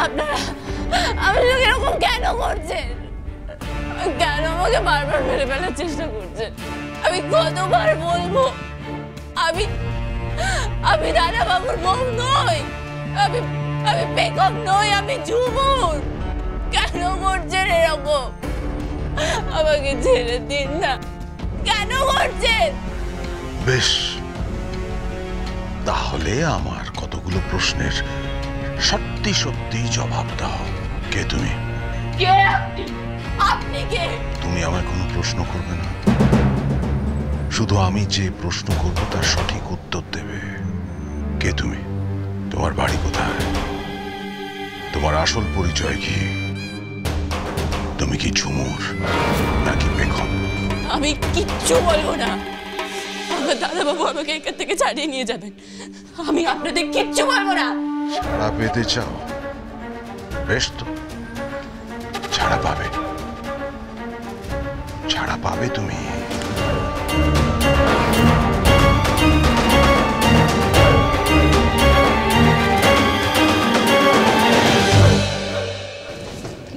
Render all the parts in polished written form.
আপনারা আপনারা এরকম কেন করছেন? কেন আমাকে বারবার মেরে ফেলার চেষ্টা করছেন? আমি কতবার বলবো আমি দাদা বাবুর বউ নই, আমি বেগম নই, আমি ঝুমুর। কেন করছেন এরকম? আমাকে ছেড়ে দিন না। কেন করছেন? বেশ, তাহলে আমার কতগুলো প্রশ্নের সত্যি সত্যি জবাব দাও। কে তুমি? কে আপনি? আপনি কে? তুমি আমায় কোনো প্রশ্ন করবে না, শুধু আমি যে প্রশ্ন করব তার সঠিক উত্তর দেবে। কে তুমি? তোমার বাড়ি কোথায়? তোমার আসল পরিচয় কি? তুমি কি ঝুমুর নাকি বেগম? আমি কিচ্ছু বলবো না। আমার দাদাবাবু আমাকে এখান থেকে ছাড়িয়ে নিয়ে যাবেন। আমি আপনাদের কিচ্ছু বলবো না। ছাড়া পেতে চাও? বেশ, তো ছাড়া পাবে, ছাড়া পাবে তুমি।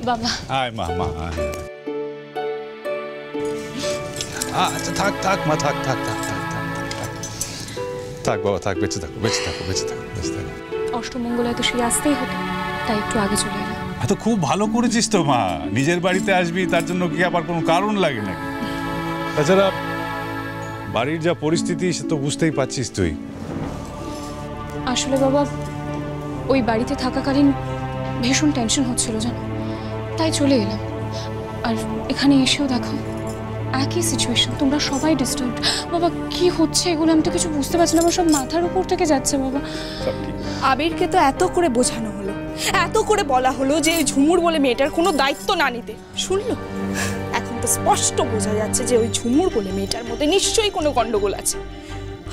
বাবা, আয় মা, মা আয়। আচ্ছা থাক থাক মা, থাক থাক থাক থাক থাক থাক বাবা, থাক, বেঁচে থাকো, বেঁচে থাকো, বেঁচে থাকো, বেঁচে থাকো। অষ্টমঙ্গলায় তো সেই আসতেই হতো, তাই একটু আগে চলে এলাম। তো খুব ভালো করেছিস তো মা, নিজের বাড়িতে আসবি, তার জন্য কি আবার কোনো কারণ লাগে নাকি? তাছাড়া বাড়ির যা পরিস্থিতি সে তো বুঝতেই পারছিস তুই। আসলে বাবা, ওই বাড়িতে থাকাকালীন ভীষণ টেনশন হচ্ছিল জানো, তাই চলে এলাম। আর এখানে এসেও দেখো একই সিচুয়েশন, তোমরা সবাই ডিস্টার্ব। বাবা কি হচ্ছে এগুলো, আমি তো কিছু বুঝতে পারছি না, আমার সব মাথার উপর থেকে যাচ্ছে বাবা। আবিরকে তো এত করে বোঝানো হলো, এত করে বলা হলো যে ওই ঝুমুর বলে মেয়েটার কোনো দায়িত্ব না নিতে, শুনলো? এখন তো স্পষ্ট বোঝা যাচ্ছে যে ওই ঝুমুর বলে মেয়েটার মধ্যে নিশ্চয়ই কোনো গন্ডগোল আছে।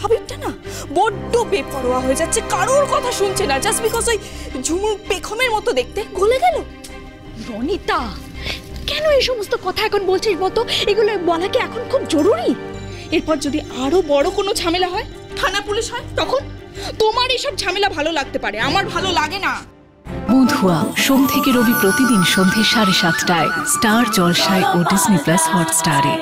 আবিরটা না বড্ড বেপরোয়া হয়ে যাচ্ছে, কারোর কথা শুনছে না, জাস্ট বিকজ ওই ঝুমুর পেখমের মতো দেখতে গলে গেল। রনিতা, কেন এই সমস্ত কথা এখন বলছিস বলতো? এগুলো বলা কি এখন খুব জরুরি? এরপর যদি আরো বড় কোনো ঝামেলা হয়, থানা পুলিশ হয়, তখন তোমার এইসব ঝামেলা ভালো লাগতে পারে, আমার ভালো লাগে না। বধুয়া সোম থেকে রবি প্রতিদিন সন্ধ্যে 7:30টায় স্টার জলসায় ও ডিজনি প্লাস হটস্টারে।